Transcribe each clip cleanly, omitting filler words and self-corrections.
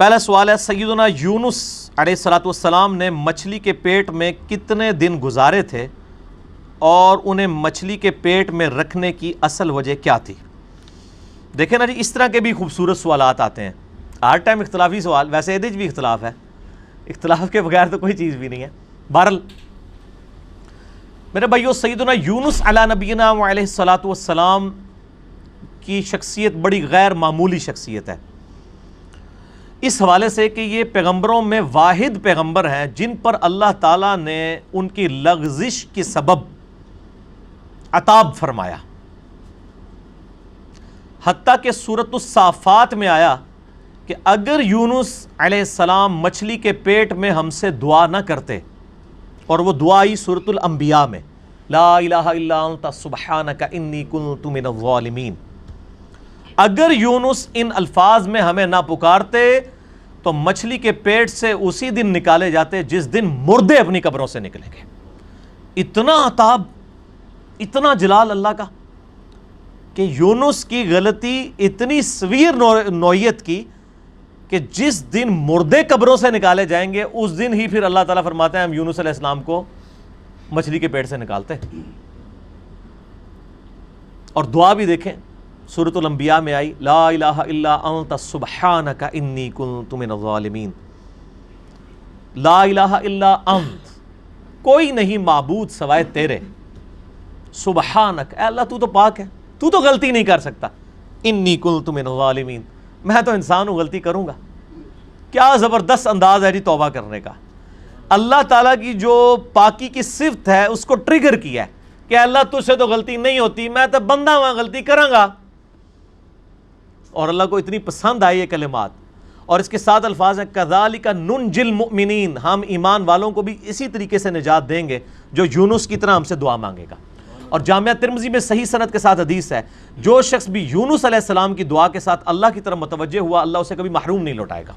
پہلا سوال ہے سیدنا یونس علیہ الصلوۃ والسلام نے مچھلی کے پیٹ میں کتنے دن گزارے تھے اور انہیں مچھلی کے پیٹ میں رکھنے کی اصل وجہ کیا تھی؟ دیکھیں نا جی، اس طرح کے بھی خوبصورت سوالات آتے ہیں ہر ٹائم اختلافی سوال، ویسے یہ بھی اختلاف ہے، اختلاف کے بغیر تو کوئی چیز بھی نہیں ہے۔ بہرحال میرے بھائیو، سیدنا یونس علی نبینا علیہ الصلوۃ والسلام کی شخصیت بڑی غیر معمولی شخصیت ہے، اس حوالے سے کہ یہ پیغمبروں میں واحد پیغمبر ہیں جن پر اللہ تعالیٰ نے ان کی لغزش کے سبب عطاب فرمایا، حتیٰ کہ سورۃ الصافات میں آیا کہ اگر یونس علیہ السلام مچھلی کے پیٹ میں ہم سے دعا نہ کرتے، اور وہ دعا آئی سورۃ الانبیاء میں، لا الہ الا انت سبحانک انی کنت من الظالمین، اگر یونس ان الفاظ میں ہمیں نہ پکارتے تو مچھلی کے پیٹ سے اسی دن نکالے جاتے جس دن مردے اپنی قبروں سے نکلیں گے۔ اتنا عطاب، اتنا جلال اللہ کا کہ یونس کی غلطی اتنی سویر نوعیت کی کہ جس دن مردے قبروں سے نکالے جائیں گے اس دن ہی پھر اللہ تعالیٰ فرماتے ہیں ہم یونس علیہ السلام کو مچھلی کے پیٹ سے نکالتے۔ اور دعا بھی دیکھیں، سورۃ الانبیاء میں آئی، لا الہ الا انت سبحانک انی کنت من الظالمین، لا الہ الا انت، کوئی نہیں معبود سوائے تیرے، سبحانک، اے اللہ تو تو پاک ہے، تو تو غلطی نہیں کر سکتا، انی کنت من الظالمین، میں تو انسان ہوں، غلطی کروں گا۔ کیا زبردست انداز ہے جی توبہ کرنے کا۔ اللہ تعالیٰ کی جو پاکی کی صفت ہے اس کو ٹریگر کیا ہے کہ اللہ تجھ سے تو غلطی نہیں ہوتی، میں تو بندہ ہوں، غلطی کروں گا۔ اور اللہ کو اتنی پسند آئی یہ کلمات، اور اس کے ساتھ الفاظ ہیں کذالک ننجی المؤمنین، ہم ایمان والوں کو بھی اسی طریقے سے نجات دیں گے جو یونس کی طرح ہم سے دعا مانگے گا۔ اور جامعہ ترمذی میں صحیح سند کے ساتھ حدیث ہے، جو شخص بھی یونس علیہ السلام کی دعا کے ساتھ اللہ کی طرف متوجہ ہوا، اللہ اسے کبھی محروم نہیں لوٹائے گا۔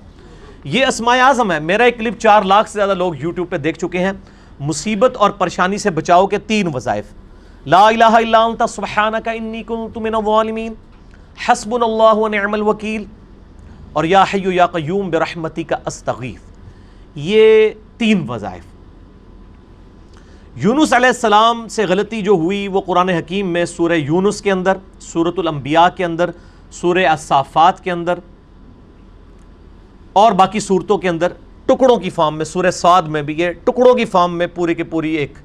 یہ اسماء اعظم ہے۔ میرا ایک کلپ 4 لاکھ سے زیادہ لوگ یوٹیوب پہ دیکھ چکے ہیں۔ مصیبت اور پریشانی سے بچاؤ کے 3 وظائف، لا الہ الا انت سبحانک انی کنت من الظالمین، حسبنا اللہ ونعم الوکیل، اور یا حی یا قیوم برحمتک استغیث، یہ 3 وظائف۔ یونس علیہ السلام سے غلطی جو ہوئی وہ قرآن حکیم میں سورہ یونس کے اندر، سورۃ الانبیاء کے اندر، سورہ الصافات کے اندر اور باقی صورتوں کے اندر ٹکڑوں کی فارم میں، سورہ صاد میں بھی یہ ٹکڑوں کی فارم میں پوری کی پوری ایک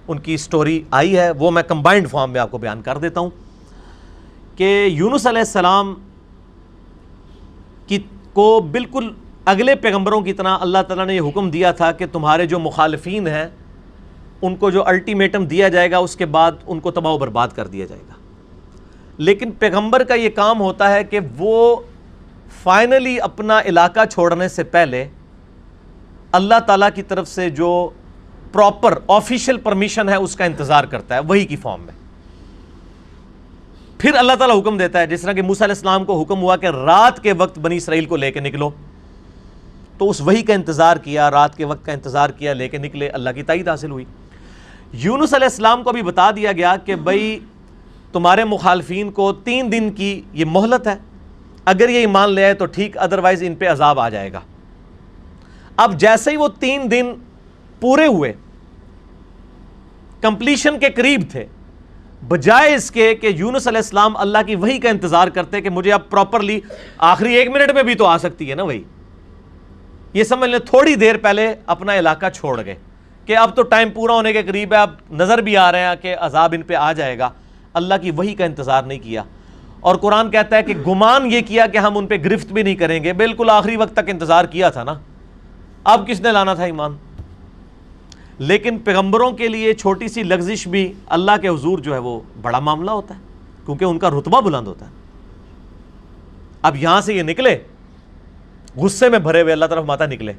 ان کی سٹوری آئی ہے، وہ میں کمبائنڈ فارم میں آپ کو بیان کر دیتا ہوں کہ یونس علیہ السلام کو بالکل اگلے پیغمبروں کی طرح اللہ تعالیٰ نے یہ حکم دیا تھا کہ تمہارے جو مخالفین ہیں ان کو جو الٹیمیٹم دیا جائے گا اس کے بعد ان کو تباہ و برباد کر دیا جائے گا، لیکن پیغمبر کا یہ کام ہوتا ہے کہ وہ فائنلی اپنا علاقہ چھوڑنے سے پہلے اللہ تعالیٰ کی طرف سے جو پراپر آفیشیل پرمیشن ہے اس کا انتظار کرتا ہے، وہی کی فارم میں۔ پھر اللہ تعالیٰ حکم دیتا ہے، جس طرح کہ موسیٰ علیہ السلام کو حکم ہوا کہ رات کے وقت بنی اسرائیل کو لے کے نکلو، تو اس وحی کا انتظار کیا، رات کے وقت کا انتظار کیا، لے کے نکلے، اللہ کی تائید حاصل ہوئی۔ یونس علیہ السلام کو بھی بتا دیا گیا کہ بھئی تمہارے مخالفین کو 3 دن کی یہ مہلت ہے، اگر یہ ایمان لے آئے تو ٹھیک، ادروائز ان پہ عذاب آ جائے گا۔ اب جیسے ہی وہ 3 دن پورے ہوئے، کمپلیشن کے قریب تھے، بجائے اس کے کہ یونس علیہ السلام اللہ کی وحی کا انتظار کرتے کہ مجھے اب پراپرلی آخری 1 منٹ میں بھی تو آ سکتی ہے نا وحی، یہ سمجھ لیں تھوڑی دیر پہلے اپنا علاقہ چھوڑ گئے کہ اب تو ٹائم پورا ہونے کے قریب ہے، اب نظر بھی آ رہے ہیں کہ عذاب ان پہ آ جائے گا، اللہ کی وحی کا انتظار نہیں کیا۔ اور قرآن کہتا ہے کہ گمان یہ کیا کہ ہم ان پہ گرفت بھی نہیں کریں گے، بالکل آخری وقت تک انتظار کیا تھا نا، اب کس نے لانا تھا ایمان؟ لیکن پیغمبروں کے لیے چھوٹی سی لغزش بھی اللہ کے حضور جو ہے وہ بڑا معاملہ ہوتا ہے، کیونکہ ان کا رتبہ بلند ہوتا ہے۔ اب یہاں سے یہ نکلے غصے میں بھرے ہوئے، اللہ طرف ماتا نکلے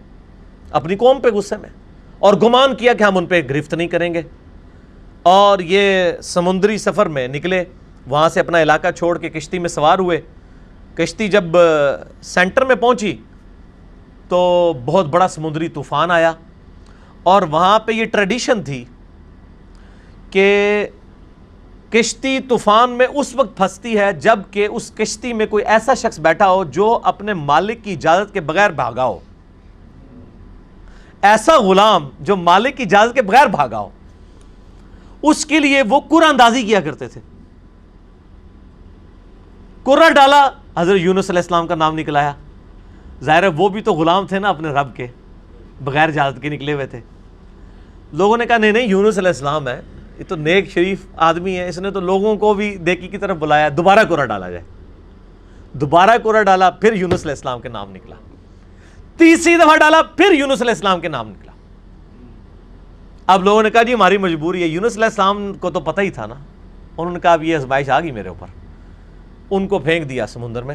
اپنی قوم پہ غصے میں، اور گمان کیا کہ ہم ان پہ گرفت نہیں کریں گے، اور یہ سمندری سفر میں نکلے، وہاں سے اپنا علاقہ چھوڑ کے کشتی میں سوار ہوئے۔ کشتی جب سینٹر میں پہنچی تو بہت بڑا سمندری طوفان آیا، اور وہاں پہ یہ ٹریڈیشن تھی کہ کشتی طوفان میں اس وقت پھنستی ہے جب کہ اس کشتی میں کوئی ایسا شخص بیٹھا ہو جو اپنے مالک کی اجازت کے بغیر بھاگا ہو. ایسا غلام جو مالک کی اجازت کے بغیر بھاگا ہو, اس کے لیے وہ قرآن اندازی کیا کرتے تھے. قرآن ڈالا, حضرت یونس علیہ السلام کا نام نکلایا. ظاہر ہے وہ بھی تو غلام تھے نا اپنے رب کے, بغیر اجازت کے نکلے ہوئے تھے. لوگوں نے کہا نہیں یونس علیہ السلام ہے, یہ تو نیک شریف آدمی ہے, اس نے تو لوگوں کو بھی نیکی کی طرف بلایا, دوبارہ قرآن ڈالا جائے. دوبارہ قرآن ڈالا, پھر یونس علیہ السلام کے نام نکلا. تیسری دفعہ ڈالا, پھر یونس علیہ السلام کے نام نکلا. اب لوگوں نے کہا جی ہماری مجبوری ہے. یونس علیہ السلام کو تو پتہ ہی تھا نا. انہوں نے کہا اب یہ آزمائش آ گئی میرے اوپر. ان کو پھینک دیا سمندر میں.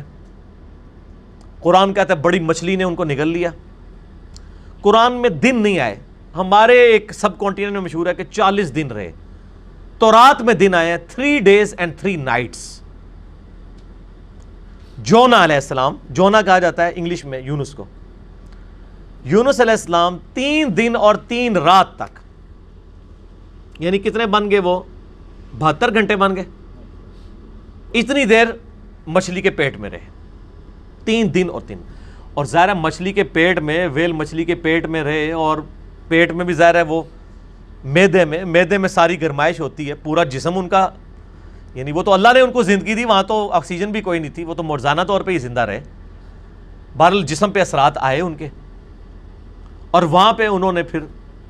قرآن کہتا ہے بڑی مچھلی نے ان کو نگل لیا. قرآن میں دن نہیں آئے. ہمارے ایک سب کانٹیننٹ میں مشہور ہے کہ 40 دن رہے. تورات میں دن آئے ہیں 3 days and 3 nights. جونا علیہ السلام, جونا کہا جاتا ہے انگلش میں یونس کو. یونس علیہ السلام 3 دن اور 3 رات تک, یعنی کتنے بن گئے وہ 72 گھنٹے بن گئے. اتنی دیر مچھلی کے پیٹ میں رہے, 3 دن اور 3. اور ظاہر ہے مچھلی کے پیٹ میں, ویل مچھلی کے پیٹ میں رہے, اور پیٹ میں بھی ظاہر ہے وہ میدے میں ساری گرمائش ہوتی ہے. پورا جسم ان کا, یعنی وہ تو اللہ نے ان کو زندگی دی, وہاں تو آکسیجن بھی کوئی نہیں تھی, وہ تو معجزانہ طور پہ ہی زندہ رہے. بہرحال جسم پہ اثرات آئے ان کے, اور وہاں پہ انہوں نے پھر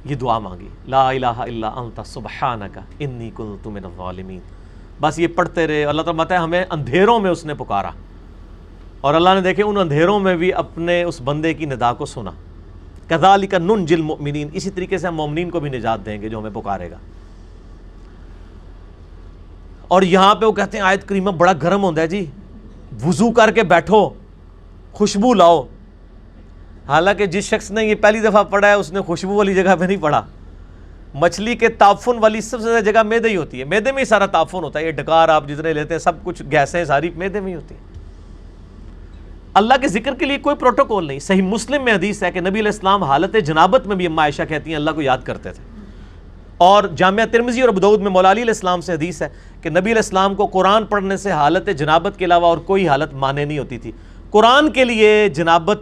یہ دعا مانگی, لا الہ الا انت سبحانک انی کنت من الظالمین. بس یہ پڑھتے رہے. اللہ تعالیٰ بتایا ہمیں اندھیروں میں اس نے پکارا, اور اللہ نے دیکھے ان اندھیروں میں بھی اپنے اس بندے کی ندا کو سنا. کذالک ننجی المؤمنین, اسی طریقے سے ہم مومنین کو بھی نجات دیں گے جو ہمیں پکارے گا. اور یہاں پہ وہ کہتے ہیں آیت کریمہ بڑا گرم ہوتا ہے جی, وضو کر کے بیٹھو, خوشبو لاؤ. حالانکہ جس شخص نے یہ پہلی دفعہ پڑھا ہے اس نے خوشبو والی جگہ پہ نہیں پڑھا. مچھلی کے تعفن والی سب سے زیادہ جگہ میدے ہی ہوتی ہے. میدے میں ہی سارا تعفن ہوتا ہے. یہ ڈکار آپ جتنے لیتے ہیں سب کچھ گیسیں ساری میدے میں ہی ہوتی ہیں. اللہ کے ذکر کے لیے کوئی پروٹوکول نہیں. صحیح مسلم میں حدیث ہے کہ نبی علیہ السلام حالت جنابت میں بھی اما عائشہ کہتی ہیں اللہ کو یاد کرتے تھے. اور جامعہ ترمذی اور ابو داؤد میں مولا علی علیہ السلام سے حدیث ہے کہ نبی علیہ السلام کو قرآن پڑھنے سے حالت جنابت کے علاوہ اور کوئی حالت مانے نہیں ہوتی تھی. قرآن کے لیے جنابت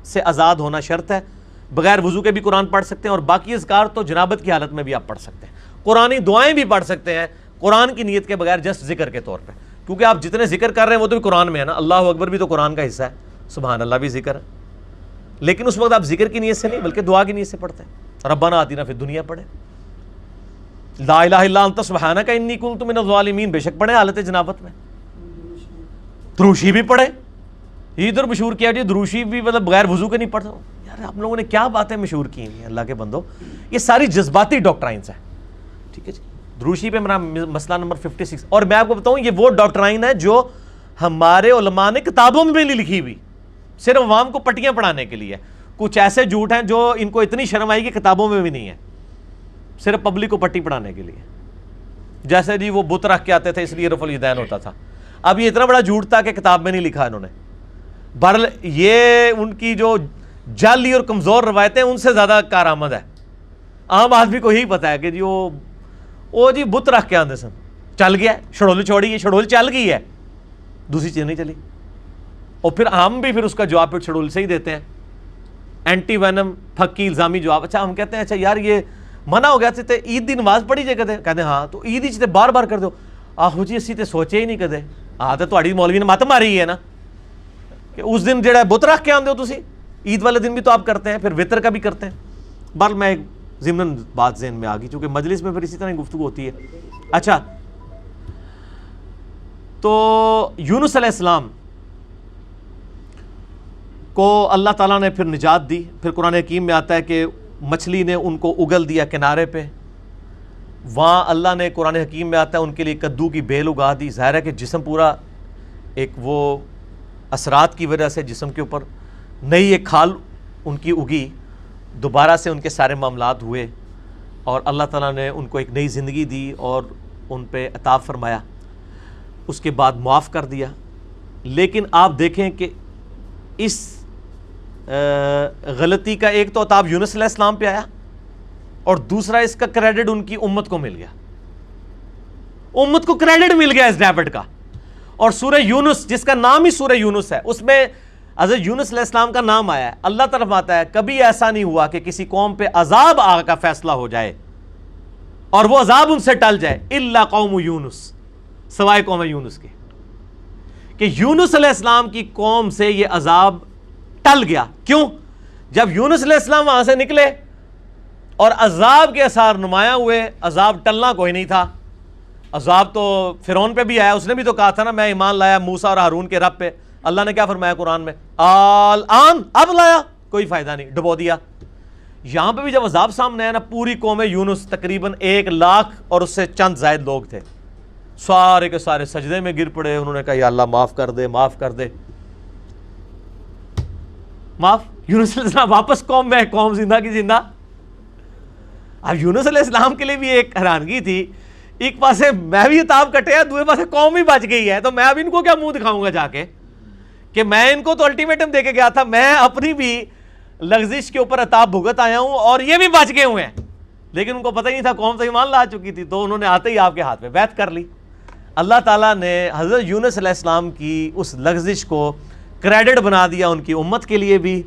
سے آزاد ہونا شرط ہے. بغیر وضو کے بھی قرآن پڑھ سکتے ہیں, اور باقی اذکار تو جنابت کی حالت میں بھی آپ پڑھ سکتے ہیں. قرآنی دعائیں بھی پڑھ سکتے ہیں قرآن کی نیت کے بغیر, جسٹ ذکر کے طور پہ, کیونکہ آپ جتنے ذکر کر رہے ہیں وہ تو بھی قرآن میں ہے نا. اللہ اکبر بھی تو قرآن کا حصہ ہے, سبحان اللہ بھی ذکر ہے, لیکن اس وقت آپ ذکر کی نیت سے نہیں بلکہ دعا کی نیت سے پڑھتے ہیں. ربنا آتنا فی الدنیا پڑھے, لا الہ الا انت سبحانک انی کنت من الظالمین بے شک پڑھے حالت جنابت میں. دروشی بھی پڑھے. یہ ادھر مشہور کیا جی دروشی بھی مطلب بغیر وضو کے نہیں پڑھتا. یار آپ لوگوں نے کیا باتیں مشہور کی ہیں اللہ کے بندو, یہ ساری جذباتی ڈاکٹرائنس ہیں. ٹھیک ہے جی, دروشی پہ میرا مسئلہ نمبر 56. اور میں آپ کو بتاؤں یہ وہ ڈاکٹرائن ہے جو ہمارے علماء نے کتابوں میں بھی نہیں لکھی ہوئی, صرف عوام کو پٹیاں پڑھانے کے لیے. کچھ ایسے جھوٹ ہیں جو ان کو اتنی شرم آئی کہ کتابوں میں بھی نہیں ہے, صرف پبلک کو پٹی پڑھانے کے لیے. جیسے جی وہ بت رکھ کے آتے تھے اس لیے رفع الیدین ہوتا تھا. اب یہ اتنا بڑا جھوٹ تھا کہ کتاب میں نہیں لکھا انہوں نے. بہرحال یہ ان کی جو جعلی اور کمزور روایتیں ان سے زیادہ کارآمد ہے. عام آدمی کو یہی پتا ہے کہ جی وہ جی بت رکھ کے آندے سن, چل گیا شڑول چھوڑی, یہ شڑول چل گئی ہے, دوسری چیز نہیں چلی. اور پھر ہم بھی پھر اس کا جواب پھر شڑول سے ہی دیتے ہیں, اینٹی وینم پھکی الزامی جواب. اچھا ہم کہتے ہیں اچھا یار یہ منع ہو گیا تھے عید دی نماز پڑھی جائے کہتے ہیں ہاں تو عید ہی چیتے بار بار کر دو. آہو جی اسی تے سوچے ہی نہیں کدے. ہاں تو تہاڈی مولوی نے مت ماری ہے نا کہ اس دن جڑا بت رکھ کے آندے ہو تسی, عید والے دن بھی تو آپ کرتے ہیں, پھر وطر کا بھی کرتے ہیں. بہرحال میں ایک ضمن بات ذہن میں آ گئی چونکہ مجلس میں پھر اسی طرح گفتگو ہوتی ہے. اچھا تو یونس علیہ السلام کو اللہ تعالیٰ نے پھر نجات دی. پھر قرآن حکیم میں آتا ہے کہ مچھلی نے ان کو اگل دیا کنارے پہ. وہاں اللہ نے قرآن حکیم میں آتا ہے ان کے لیے کدو کی بیل اگا دی. ظاہر ہے کہ جسم پورا ایک وہ اثرات کی وجہ سے جسم کے اوپر نئی ایک کھال ان کی اگی, دوبارہ سے ان کے سارے معاملات ہوئے, اور اللہ تعالیٰ نے ان کو ایک نئی زندگی دی اور ان پہ عطا فرمایا. اس کے بعد معاف کر دیا. لیکن آپ دیکھیں کہ اس غلطی کا ایک تو عتاب یونس علیہ السلام پہ آیا, اور دوسرا اس کا کریڈٹ ان کی امت کو مل گیا. امت کو کریڈٹ مل گیا اس ڈیبٹ کا. اور سورہ یونس جس کا نام ہی سورہ یونس ہے, اس میں حضرت یونس علیہ السلام کا نام آیا ہے. اللہ طرف آتا ہے کبھی ایسا نہیں ہوا کہ کسی قوم پہ عذاب آ کا فیصلہ ہو جائے اور وہ عذاب ان سے ٹل جائے, الا قوم یونس, سوائے قوم یونس کے, کہ یونس علیہ السلام کی قوم سے یہ عذاب ٹل گیا. کیوں؟ جب یونس علیہ السلام وہاں سے نکلے اور عذاب کے اثار نمایاں ہوئے, عذاب ٹلنا کوئی نہیں تھا. عذاب تو فرعون پہ بھی آیا, اس نے بھی تو کہا تھا نا میں ایمان لایا موسیٰ اور ہارون کے رب پہ. اللہ نے کیا فرمایا قرآن میں, الآن, اب لایا, کوئی فائدہ نہیں, ڈبو دیا. یہاں پہ بھی جب عذاب سامنے آیا نا, پوری قوم یونس تقریباً 1,00,000 اور اس سے چند زائد لوگ تھے, سارے کے سارے سجدے میں گر پڑے. انہوں نے کہا یا اللہ معاف کر دے, معاف کر دے, معاف. یونس علیہ السلام واپس قوم میں, قوم زندہ کی زندہ. اب یونس علیہ السلام کے لیے بھی ایک حیرانگی تھی, ایک پاسے میں بھی عتاب کٹیا, دوسرے پاسے قوم ہی بچ گئی ہے, تو میں اب ان کو کیا منہ دکھاؤں گا جا کے, کہ میں ان کو تو الٹیمیٹم دے کے گیا تھا, میں اپنی بھی لغزش کے اوپر عتاب بھگت آیا ہوں اور یہ بھی بچ گئے ہوئے ہیں. لیکن ان کو پتہ ہی نہیں تھا, قوم تو ایمان لا چکی تھی, تو انہوں نے آتے ہی آپ کے ہاتھ میں بیعت کر لی. اللہ تعالیٰ نے حضرت یونس علیہ السلام کی اس لغزش کو کریڈٹ بنا دیا ان کی امت کے لیے بھی,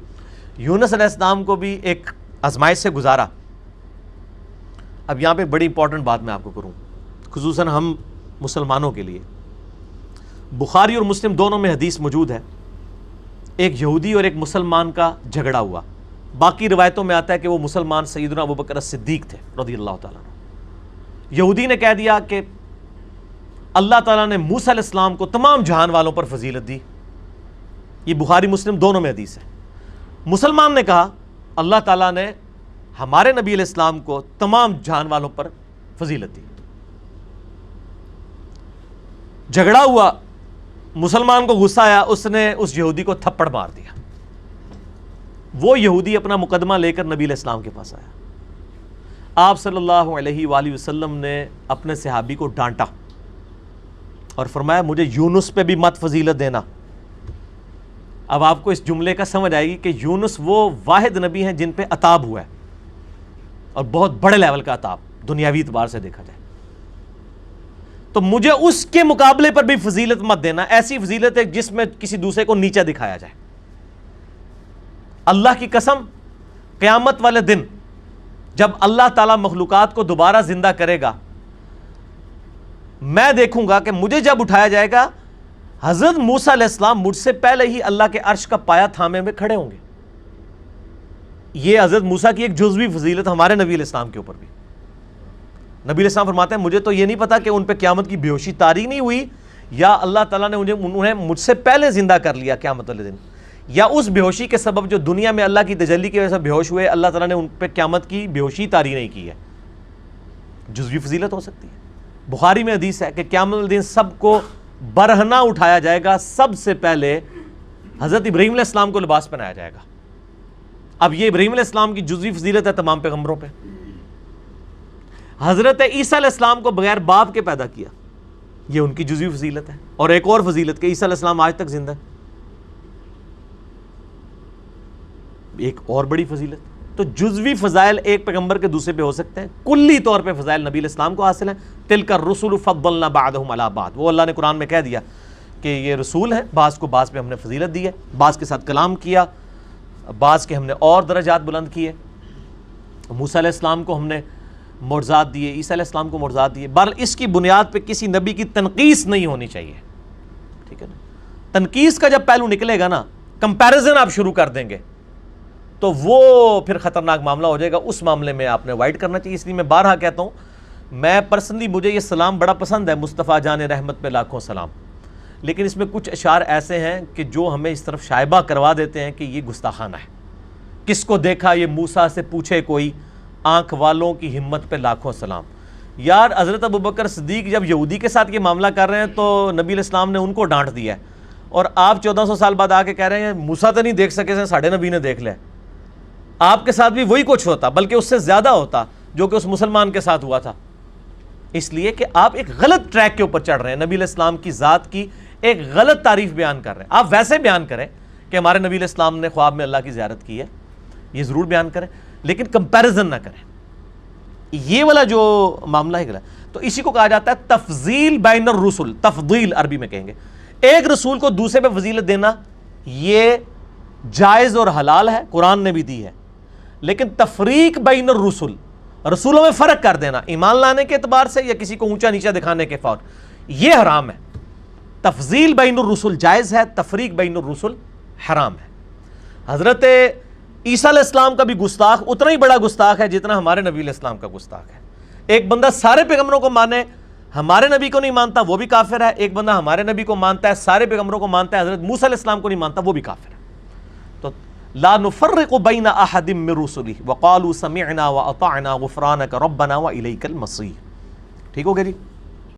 یونس علیہ السلام کو بھی ایک آزمائش سے گزارا. اب یہاں پہ بڑی امپورٹنٹ بات میں آپ کو کروں, خصوصاً ہم مسلمانوں کے لیے. بخاری اور مسلم دونوں میں حدیث موجود ہے, ایک یہودی اور ایک مسلمان کا جھگڑا ہوا. باقی روایتوں میں آتا ہے کہ وہ مسلمان سیدنا ابوبکر الصدیق تھے رضی اللہ تعالیٰ عنہ. یہودی نے کہہ دیا کہ اللہ تعالیٰ نے موسیٰ علیہ السلام کو تمام جہان والوں پر فضیلت دی. یہ بخاری مسلم دونوں میں حدیث ہے. مسلمان نے کہا اللہ تعالیٰ نے ہمارے نبی علیہ السلام کو تمام جہان والوں پر فضیلت دی. جھگڑا ہوا, مسلمان کو غصہ آیا, اس نے اس یہودی کو تھپڑ مار دیا. وہ یہودی اپنا مقدمہ لے کر نبی علیہ السلام کے پاس آیا. آپ صلی اللہ علیہ وآلہ وسلم نے اپنے صحابی کو ڈانٹا اور فرمایا مجھے یونس پہ بھی مت فضیلت دینا. اب آپ کو اس جملے کا سمجھ آئے گی کہ یونس وہ واحد نبی ہیں جن پہ عطاب ہوا ہے, اور بہت بڑے لیول کا عطاب دنیاوی اعتبار سے دیکھا جائے. تو مجھے اس کے مقابلے پر بھی فضیلت مت دینا, ایسی فضیلت ہے جس میں کسی دوسرے کو نیچا دکھایا جائے. اللہ کی قسم, قیامت والے دن جب اللہ تعالیٰ مخلوقات کو دوبارہ زندہ کرے گا, میں دیکھوں گا کہ مجھے جب اٹھایا جائے گا, حضرت موسیٰ علیہ السلام مجھ سے پہلے ہی اللہ کے عرش کا پایا تھامے میں کھڑے ہوں گے. یہ حضرت موسیٰ کی ایک جزوی فضیلت ہمارے نبی علیہ السلام کے اوپر بھی. نبی علیہ السلام فرماتے ہیں مجھے تو یہ نہیں پتا کہ ان پہ قیامت کی بے ہوشی طاری نہیں ہوئی, یا اللہ تعالیٰ نے انہیں مجھ سے پہلے زندہ کر لیا قیامت والے دن, یا اس بے ہوشی کے سبب جو دنیا میں اللہ کی تجلی کی وجہ سے بے ہوش ہوئے, اللہ تعالیٰ نے ان پہ قیامت کی بے ہوشی طاری نہیں کی ہے. جزوی فضیلت ہو سکتی ہے. بخاری میں حدیث ہے کہ قیامت والے دن سب کو برہنہ اٹھایا جائے گا, سب سے پہلے حضرت ابراہیم علیہ السلام کو لباس پہنایا جائے گا. اب یہ ابراہیم علیہ السلام کی جزوی فضیلت ہے تمام پیغمبروں پہ. حضرت عیسیٰ علیہ السلام کو بغیر باپ کے پیدا کیا, یہ ان کی جزوی فضیلت ہے. اور ایک اور فضیلت کہ عیسیٰ علیہ السلام آج تک زندہ ہے, ایک اور بڑی فضیلت. تو جزوی فضائل ایک پیغمبر کے دوسرے پہ ہو سکتے ہیں, کلی طور پہ فضائل نبی علیہ السلام کو حاصل ہیں. تلک الرسل فضلنا بعضهم علی بعض, وہ اللہ نے قرآن میں کہہ دیا کہ یہ رسول ہیں, بعض کو بعض پہ ہم نے فضیلت دی ہے, بعض کے ساتھ کلام کیا, بعض کے ہم نے اور درجات بلند کیے. موسیٰ علیہ السلام کو ہم نے معجزات دیے, عیسیٰ علیہ السلام کو معجزات دیے. بہرحال اس کی بنیاد پہ کسی نبی کی تنقیص نہیں ہونی چاہیے, ٹھیک ہے نا. تنقیص کا جب پہلو نکلے گا نا, کمپیریزن آپ شروع کر دیں گے, تو وہ پھر خطرناک معاملہ ہو جائے گا. اس معاملے میں آپ نے اوائڈ کرنا چاہیے. اس لیے میں بارہا کہتا ہوں, میں پرسنلی مجھے یہ سلام بڑا پسند ہے, مصطفیٰ جان رحمت پہ لاکھوں سلام, لیکن اس میں کچھ اشعار ایسے ہیں کہ جو ہمیں اس طرف شائبہ کروا دیتے ہیں کہ یہ گستاخانہ ہے. کس کو دیکھا یہ موسیٰ سے پوچھے کوئی, آنکھ والوں کی ہمت پہ لاکھوں سلام. یار حضرت ابوبکر صدیق جب یہودی کے ساتھ یہ معاملہ کر رہے ہیں تو نبی علیہ السلام نے ان کو ڈانٹ دیا ہے, اور آپ 1400 سال بعد آ کے کہہ رہے ہیں موسیٰ تو نہیں دیکھ سکے, ساڑھے نبی نے دیکھ لیا. آپ کے ساتھ بھی وہی کچھ ہوتا, بلکہ اس سے زیادہ ہوتا جو کہ اس مسلمان کے ساتھ ہوا تھا. اس لیے کہ آپ ایک غلط ٹریک کے اوپر چڑھ رہے ہیں, نبی علیہ السلام کی ذات کی ایک غلط تعریف بیان کر رہے ہیں. آپ ویسے بیان کریں کہ ہمارے نبی علیہ السلام نے خواب میں اللہ کی زیارت کی ہے, یہ ضرور بیان کریں, لیکن کمپیریزن نہ کریں. یہ والا جو معاملہ ہے غلط. تو اسی کو کہا جاتا ہے تفضیل بین الرسل، تفضیل عربی میں کہیں گے. ایک رسول کو دوسرے پہ فضیلت دینا یہ جائز اور حلال ہے، قرآن نے بھی دی ہے. لیکن تفریق بین الرسل، رسولوں میں فرق کر دینا ایمان لانے کے اعتبار سے یا کسی کو اونچا نیچا دکھانے کے فور، یہ حرام ہے. تفضیل بین الرسل جائز ہے، تفریق بین الرسل حرام ہے. حضرت عیسیٰ علیہ السلام کا بھی گستاخ اتنا ہی بڑا گستاخ ہے جتنا ہمارے نبی علیہ السلام کا گستاخ ہے. ایک بندہ سارے پیغمبروں کو مانے، ہمارے نبی کو نہیں مانتا، وہ بھی کافر ہے. ایک بندہ ہمارے نبی کو مانتا ہے، سارے پیغمبروں کو مانتا ہے، حضرت موسیٰ علیہ السلام کو نہیں مانتا، وہ بھی کافر ہے. تو لا نفرق بین احد من رسلہ وقالوا سمعنا واطعنا غفرانک ربنا والیک المصیر. ٹھیک ہو گیا جی؟